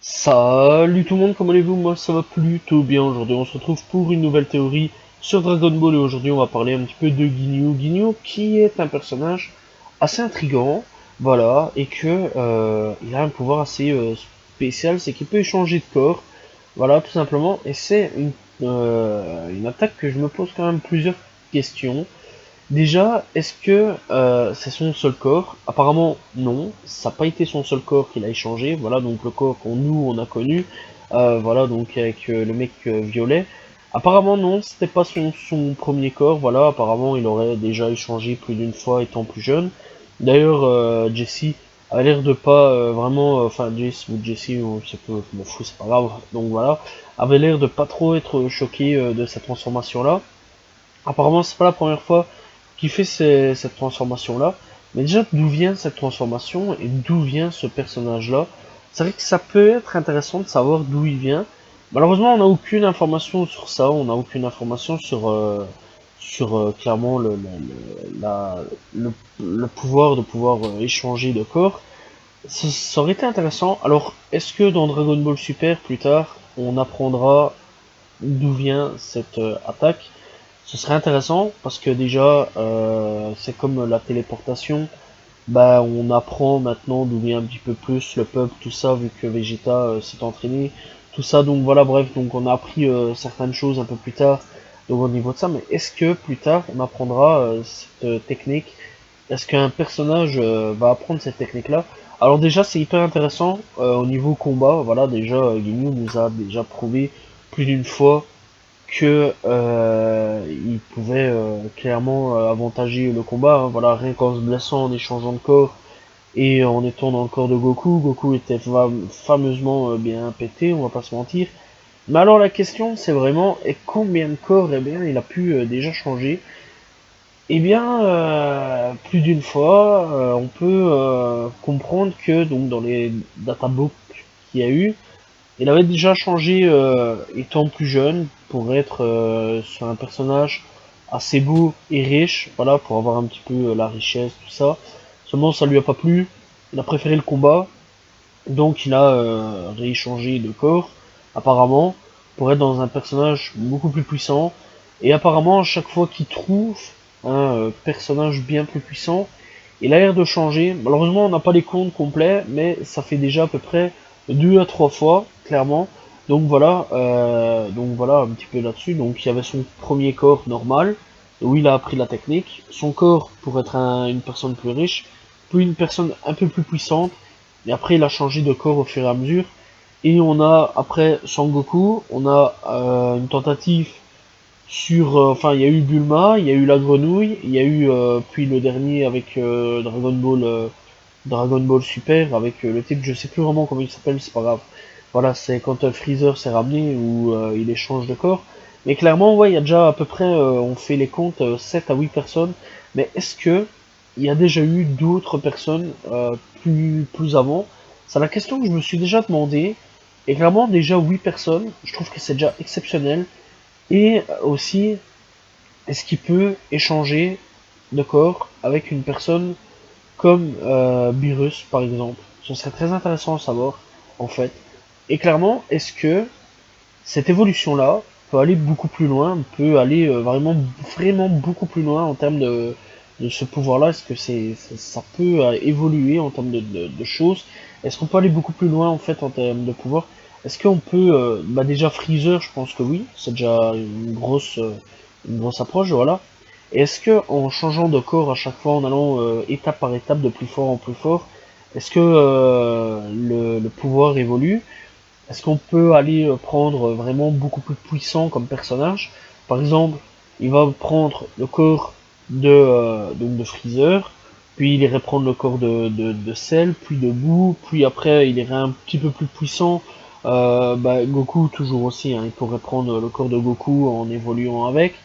Salut tout le monde, comment allez-vous? Moi ça va plutôt bien aujourd'hui. On se retrouve pour une nouvelle théorie sur Dragon Ball et aujourd'hui on va parler un petit peu de Ginyu. Ginyu qui est un personnage assez intriguant, voilà, et que il a un pouvoir assez spécial, c'est qu'il peut échanger de corps, voilà, tout simplement. Et c'est une attaque que je me pose quand même plusieurs questions. Déjà, est-ce que c'est son seul corps? Apparemment, non. Ça n'a pas été son seul corps qu'il a échangé. Voilà, donc le corps qu'on nous on a connu. Voilà, donc avec le mec violet. Apparemment, non, c'était pas son premier corps. Voilà, apparemment, il aurait déjà échangé plus d'une fois étant plus jeune. D'ailleurs, Jesse avait l'air de pas vraiment, enfin Jess ou Jesse, ou c'est peu, je m'en fous, c'est pas grave. Donc voilà, avait l'air de pas trop être choqué de cette transformation-là. Apparemment, c'est pas la première fois qu'il fait cette transformation-là. Mais déjà, d'où vient cette transformation et d'où vient ce personnage-là? C'est vrai que ça peut être intéressant de savoir d'où il vient. Malheureusement, on n'a aucune information sur ça. On n'a aucune information sur clairement le pouvoir de pouvoir échanger de corps. Ça aurait été intéressant. Alors, est-ce que dans Dragon Ball Super, plus tard, on apprendra d'où vient cette attaque? Ce serait intéressant parce que déjà, c'est comme la téléportation. Bah, on apprend maintenant d'où vient un petit peu plus le peuple, tout ça, vu que Vegeta s'est entraîné, tout ça. Donc voilà, bref, donc on a appris certaines choses un peu plus tard. Donc au niveau de ça, mais est-ce que plus tard on apprendra cette technique? Est-ce qu'un personnage va apprendre cette technique-là? Alors déjà, c'est hyper intéressant au niveau combat. Voilà, déjà, Ginyu nous a déjà prouvé plus d'une fois que il pouvait clairement avantager le combat, hein. Voilà, rien qu'en se blessant, en échangeant de corps et en étant dans le corps de Goku. Goku était fameusement bien pété, on va pas se mentir. Mais alors la question c'est vraiment et combien de corps eh bien il a pu déjà changer? Eh bien plus d'une fois, on peut comprendre que donc dans les databooks qu'il y a eu, il avait déjà changé étant plus jeune pour être sur un personnage assez beau et riche, voilà, pour avoir un petit peu la richesse, tout ça. Seulement ça lui a pas plu, il a préféré le combat, donc il a rééchangé de corps, apparemment, pour être dans un personnage beaucoup plus puissant. Et apparemment, à chaque fois qu'il trouve un personnage bien plus puissant, il a l'air de changer. Malheureusement, on n'a pas les comptes complets, mais ça fait déjà à peu près 2 à 3 fois, clairement. Donc voilà un petit peu là-dessus. Donc il y avait son premier corps normal, où il a appris la technique. Son corps pour être une personne plus riche, puis une personne un peu plus puissante. Et après, il a changé de corps au fur et à mesure. Et on a, après Sangoku, on a une tentative sur, enfin, il y a eu Bulma, il y a eu la grenouille, il y a eu puis le dernier avec Dragon Ball Super avec le type, je sais plus vraiment comment il s'appelle, c'est pas grave. Voilà, c'est quand Freezer s'est ramené où il échange de corps. Mais clairement, ouais, il y a déjà à peu près, on fait les comptes, 7 à 8 personnes. Mais est-ce que il y a déjà eu d'autres personnes plus avant? C'est la question que je me suis déjà demandé. Et clairement, déjà 8 personnes, je trouve que c'est déjà exceptionnel. Et aussi, est-ce qu'il peut échanger de corps avec une personne comme Beerus, par exemple? Ce serait très intéressant à savoir, en fait. Et clairement, est-ce que cette évolution-là peut aller beaucoup plus loin, peut aller vraiment beaucoup plus loin en termes de ce pouvoir-là? Est-ce que ça peut évoluer en termes de choses? Est-ce qu'on peut aller beaucoup plus loin, en fait, en termes de pouvoir? Est-ce qu'on peut, bah déjà Freezer, je pense que oui, c'est déjà une grosse approche, voilà. Et est-ce que en changeant de corps à chaque fois, en allant étape par étape de plus fort en plus fort, est-ce que le pouvoir évolue? Est-ce qu'on peut aller prendre vraiment beaucoup plus puissant comme personnage? Par exemple, il va prendre le corps donc de Freezer, puis il irait prendre le corps de Cell, puis de Boo, puis après il irait un petit peu plus puissant. Bah, Goku toujours aussi, hein, il pourrait prendre le corps de Goku en évoluant avec.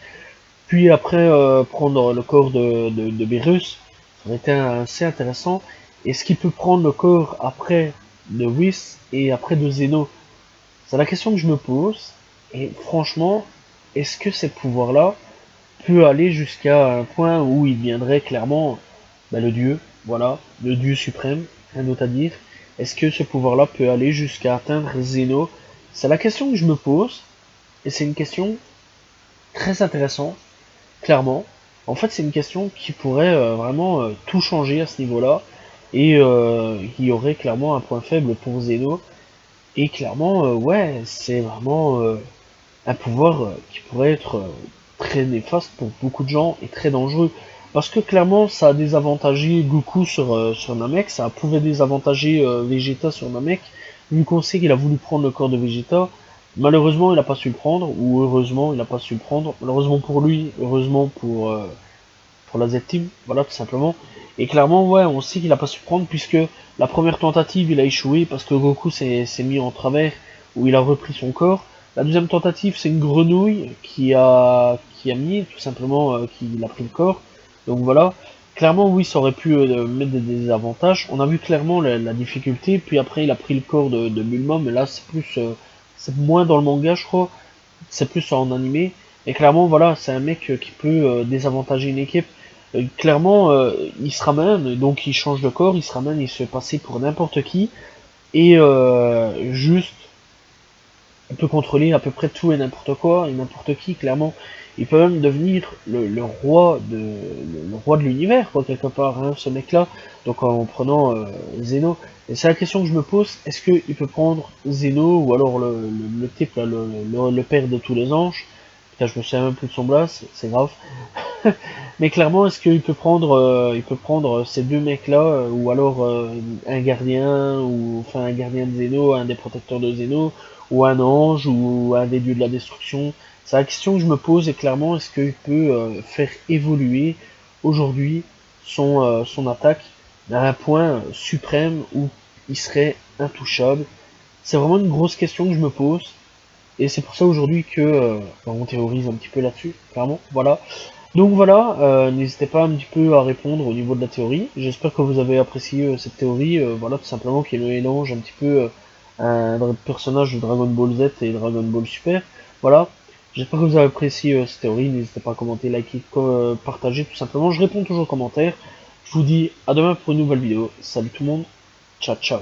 Puis après prendre le corps de Beerus, ça aurait été assez intéressant. Est-ce qu'il peut prendre le corps après de Whis et après de Zeno? C'est la question que je me pose. Et franchement, est-ce que ces pouvoirs-là peut aller jusqu'à un point où il deviendrait clairement bah, le dieu, voilà, le dieu suprême, rien d'autre à dire. est-ce que ce pouvoir-là peut aller jusqu'à atteindre Zeno? C'est la question que je me pose, et c'est une question très intéressante, clairement. En fait, c'est une question qui pourrait vraiment tout changer à ce niveau-là, et il y aurait clairement un point faible pour Zeno, et clairement, ouais, c'est vraiment un pouvoir qui pourrait être très néfaste pour beaucoup de gens et très dangereux. Parce que clairement, ça a désavantagé Goku sur Namek, ça pouvait désavantager Vegeta sur Namek, vu qu'on sait qu'il a voulu prendre le corps de Vegeta. Malheureusement, il n'a pas su le prendre, ou heureusement, il n'a pas su le prendre. Malheureusement pour lui, heureusement pour la Z-Team, voilà, tout simplement. Et clairement, ouais, on sait qu'il a pas su prendre, puisque la première tentative, il a échoué, parce que Goku s'est mis en travers, où il a repris son corps. La deuxième tentative, c'est une grenouille qui a mis, tout simplement, qu'il a pris le corps. Donc voilà. Clairement, oui, ça aurait pu mettre des désavantages. On a vu clairement la difficulté, puis après, il a pris le corps de Bulma, mais là, c'est moins dans le manga, je crois. C'est plus en animé. Et clairement, voilà, c'est un mec qui peut désavantager une équipe. Clairement, il se ramène, donc il change de corps, il se ramène, il se fait passer pour n'importe qui. Et juste, il peut contrôler à peu près tout et n'importe quoi, et n'importe qui, clairement. Il peut même devenir le roi de l'univers, quoi, quelque part, hein, ce mec-là. Donc en prenant Zeno. Et c'est la question que je me pose, est-ce qu'il peut prendre Zeno, ou alors le type, là, le père de tous les anges. Putain, je me souviens même plus de son blast, c'est grave. Mais clairement, est-ce il peut prendre ces deux mecs-là, ou alors un gardien, ou enfin un gardien de Zeno, un des protecteurs de Zeno, ou un ange, ou un des dieux de la destruction? C'est la question que je me pose, et clairement, est-ce qu'il peut faire évoluer aujourd'hui son attaque à un point suprême où il serait intouchable? C'est vraiment une grosse question que je me pose, et c'est pour ça aujourd'hui que on théorise un petit peu là-dessus, clairement, voilà. Donc voilà, n'hésitez pas un petit peu à répondre au niveau de la théorie. J'espère que vous avez apprécié cette théorie, voilà, tout simplement, qui est le mélange un petit peu un personnage de Dragon Ball Z et Dragon Ball Super. Voilà, j'espère que vous avez apprécié cette théorie. N'hésitez pas à commenter, liker, partager, tout simplement. Je réponds toujours aux commentaires. Je vous dis à demain pour une nouvelle vidéo. Salut tout le monde, ciao ciao.